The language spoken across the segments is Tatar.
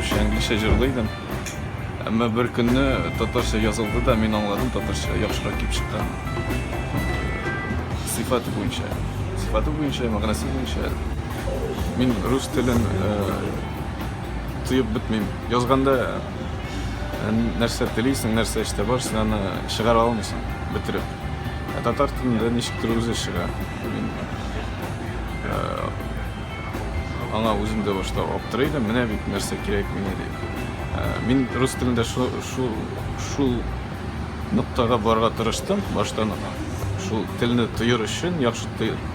ruscha, inglizce jırlıydım. Ama bir günü Tatarcha yazıldı da men anladım Tatarcha yaxshiroq kelib chiqqan. Sifati bo'yicha, ma'nosi bo'yicha men rus tilini tuyib bitmayman. Yozganda narsa tilaysan, narsa ishda bor, sen uni chiqara olmaysan bitirib. Tatar tilida nechikdir o'zi chiqadi. Аңа өзімді башта аптырайды, менә бит нәрсә кирәк миңа дип. Мин рус телендә шул ноктага барырга тырыштым баштан. Шул телне тоер өчен, яхшы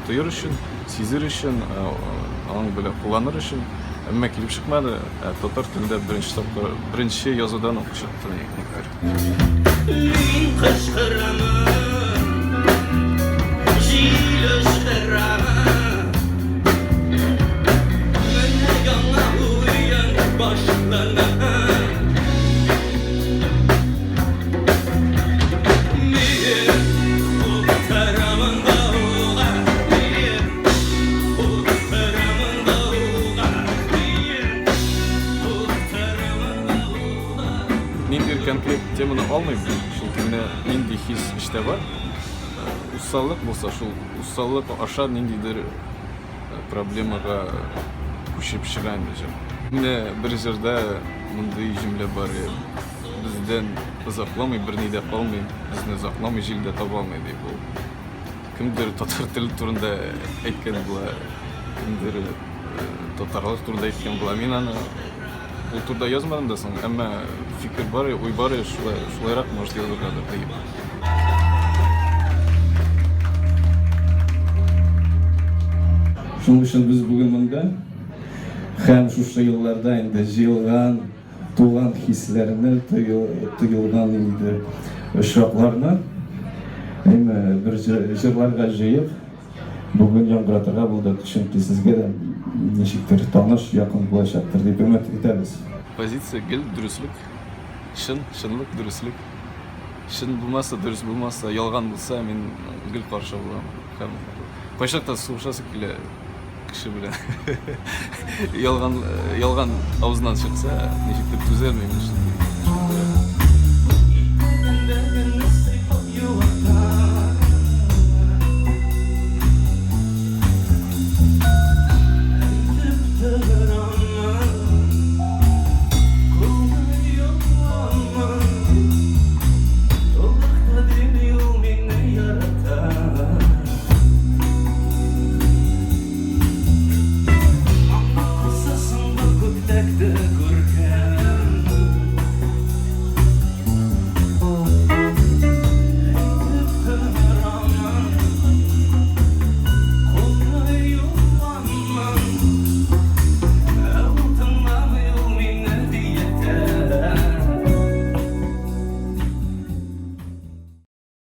тоер өчен, сизер өчен, аның белән кулланыр өчен. Әмма килеп чыкмады. Татар телендә беренче язудан ук чыкты никтер. Нинди конкрет теманы алмайм. Шул темада нинди хис иште бар. Уссаллык булса, шул уссаллык аша ниндидер проблемага күчеп чыган дижем. Менә бер җирдә мондый җөмлә бар. Бездән узакламый берни дә калмый, безне узакламый җилдә таба алмый дип ул. Кемдер татар теле турында әйткән була, кемдер татарлар турында әйткән була. Мин аны бул турда язмадым да соң, әмма фикер бар, уй бар, шулайрак может язырга да тыйып. Шуның өчен без бүген монда һәм шушы елларда инде җыелган, туган хисләрне, тыелган инде очракларны бер җырларга җыеп, бүген яңгыратырга булды. Чөнки сезгә дә ничектер таныш, якын булачактыр дип өмет итәбез. Позиция гел дөрүслек, чынлык дөрүслек. Чын булмаса, дөрүс булмаса, ялган булса, мин гел каршы булам. Һәм кайчакта сугышасы килә кеше белән. Ялган авызыннан чыкса, ничектер түзәлмим.